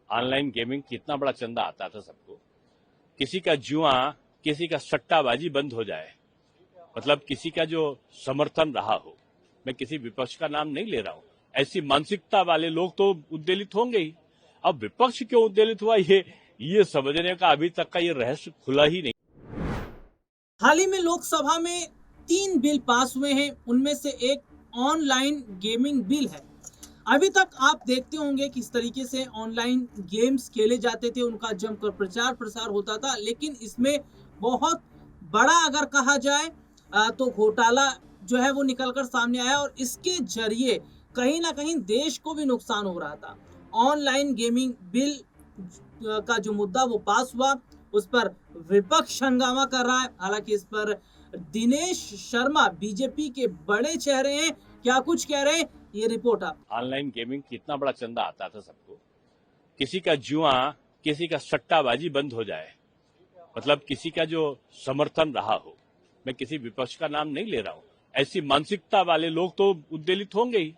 Online gaming कितना बड़ा चंदा आता था सबको। किसी का जुआ, किसी का सट्टाबाजी बंद हो जाए, मतलब किसी का जो समर्थन रहा हो, मैं किसी विपक्ष का नाम नहीं ले रहा हूं, ऐसी मानसिकता वाले लोग तो उद्वेलित होंगे ही। अब विपक्ष क्यों उद्वेलित हुआ, ये समझने का अभी तक का ये रहस्य खुला ही नहीं। हाल ही में लोकसभा में 3 बिल पास हुए हैं, उनमें से एक ऑनलाइन गेमिंग बिल है। अभी तक आप देखते होंगे किस तरीके से ऑनलाइन गेम्स खेले जाते थे, उनका जमकर प्रचार प्रसार होता था, लेकिन इसमें बहुत बड़ा अगर कहा जाए तो घोटाला जो है वो निकलकर सामने आया और इसके जरिए कहीं ना कहीं देश को भी नुकसान हो रहा था। ऑनलाइन गेमिंग बिल का जो मुद्दा वो पास हुआ, उस पर विपक्ष हंगामा कर रहा है। हालांकि इस पर दिनेश शर्मा बीजेपी के बड़े चेहरे हैं, क्या कुछ कह रहे हैं ये रिपोर्ट आप। ऑनलाइन गेमिंग कितना बड़ा चंदा आता था सबको। किसी का जुआ, किसी का सट्टाबाजी बंद हो जाए, मतलब किसी का जो समर्थन रहा हो, मैं किसी विपक्ष का नाम नहीं ले रहा हूं, ऐसी मानसिकता वाले लोग तो उद्वेलित होंगे ही।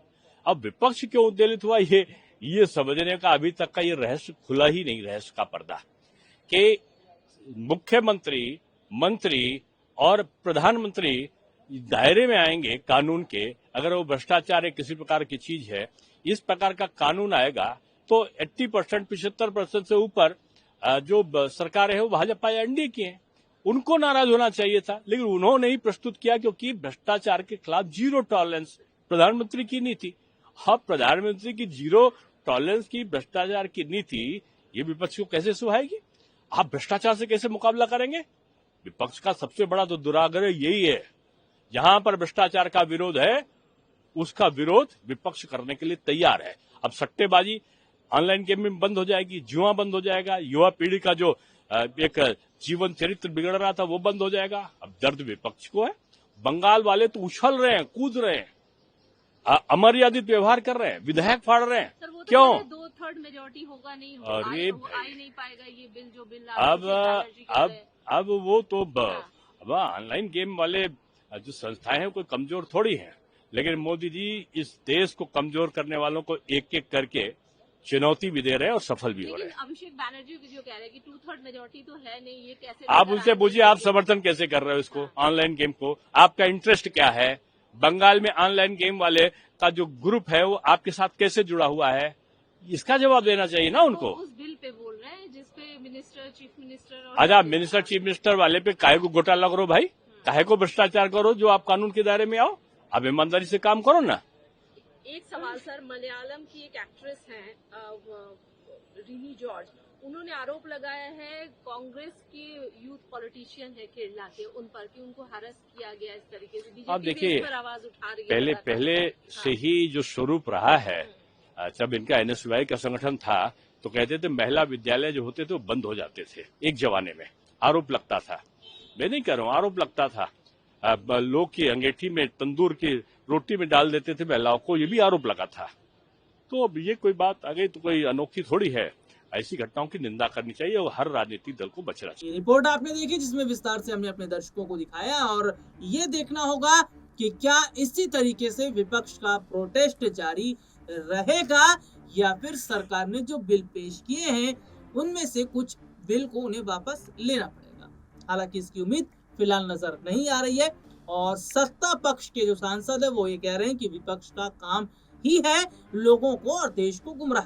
अब विपक्ष क्यों उद्वेलित हुआ, ये समझने का अभी तक का ये रहस्य खुला ही नहीं, रहस्य का पर्दा, कि मुख्यमंत्री, मंत्री और प्रधानमंत्री दायरे में आएंगे कानून के। अगर वो भ्रष्टाचार एक किसी प्रकार की चीज है, इस प्रकार का कानून आएगा तो 80%, 75% से ऊपर जो सरकार है वो भाजपा या एनडीए की है, उनको नाराज होना चाहिए था, लेकिन उन्होंने ही प्रस्तुत किया, क्योंकि भ्रष्टाचार के खिलाफ जीरो टॉलरेंस प्रधानमंत्री की नीति। हाँ, प्रधानमंत्री की जीरो टॉलरेंस की भ्रष्टाचार की नीति ये विपक्ष को कैसे सुहाएगी? आप भ्रष्टाचार से कैसे मुकाबला करेंगे? विपक्ष का सबसे बड़ा तो दुराग्रह यही है, जहां पर भ्रष्टाचार का विरोध है उसका विरोध विपक्ष करने के लिए तैयार है। अब सट्टेबाजी, ऑनलाइन गेमिंग बंद हो जाएगी, जुआ बंद हो जाएगा, युवा पीढ़ी का जो एक जीवन चरित्र बिगड़ रहा था वो बंद हो जाएगा। अब दर्द विपक्ष को है। बंगाल वाले तो उछल रहे हैं, कूद रहे हैं, अमर्यादित व्यवहार कर रहे हैं, विधायक फाड़ रहे हैं। सर, वो तो क्यों? 2/3 मेजोरिटी होगा, नहीं होगा, अरे आ ही नहीं पाएगा ये बिल, जो बिल अब वो तो हाँ। अब ऑनलाइन गेम वाले जो संस्थाएं हैं कोई कमजोर थोड़ी हैं, लेकिन मोदी जी इस देश को कमजोर करने वालों को एक एक करके चुनौती भी दे रहे हैं और सफल भी हो रहे हैं। अभिषेक बैनर्जी जो कह रहे हैं कि 2/3 मेजोरिटी तो है नहीं, ये कैसे? आप उनसे पूछिए, आप समर्थन कैसे कर रहे हो इसको, ऑनलाइन गेम को? आपका इंटरेस्ट क्या है? बंगाल में ऑनलाइन गेम वाले का जो ग्रुप है वो आपके साथ कैसे जुड़ा हुआ है? इसका जवाब देना चाहिए ना उनको। उस बिल पे बोल रहे हैं जिसपे मिनिस्टर, चीफ मिनिस्टर और अच्छा, मिनिस्टर चीफ मिनिस्टर वाले पे काहे को घोटाला करो भाई, काहे को भ्रष्टाचार करो, जो आप कानून के दायरे में आओ। अब ईमानदारी से काम करो ना। एक सवाल सर, मलयालम की एक एक्ट्रेस हैं रीनी जॉर्ज, उन्होंने आरोप लगाया है कांग्रेस के यूथ पॉलिटिशियन है केरला के, उन पर कि उनको हरास किया गया इस तरीके से। आप बीजेपी देखिए, इस पर आवाज उठा रही है। पहले से ही जो स्वरूप रहा है, जब इनका एनएसयूआई का संगठन था तो कहते थे महिला विद्यालय जो होते थे वो बंद हो जाते थे। एक जमाने में आरोप लगता था, मैं नहीं कह रहा हूँ, आरोप लगता था। लोग की अंगीठी में, तंदूर की रोटी में डाल देते थे महिलाओं को, ये भी आरोप लगा था। तो अब ये कोई बात आ गई तो कोई अनोखी थोड़ी है। ऐसी घटनाओं की निंदा करनी चाहिए और हर राजनीतिक दल को बचना चाहिए। रिपोर्ट आपने देखी जिसमें विस्तार से हमने अपने दर्शकों को दिखाया, और ये देखना होगा कि क्या इसी तरीके से विपक्ष का प्रोटेस्ट जारी रहेगा या फिर सरकार ने जो बिल पेश किए हैं उनमें से कुछ बिल को उन्हें वापस लेना पड़ेगा। हालांकि इसकी उम्मीद फिलहाल नजर नहीं आ रही है, और सत्ता पक्ष के जो सांसद है वो ये कह रहे हैं कि विपक्ष का काम ही है लोगों को और देश को गुमराह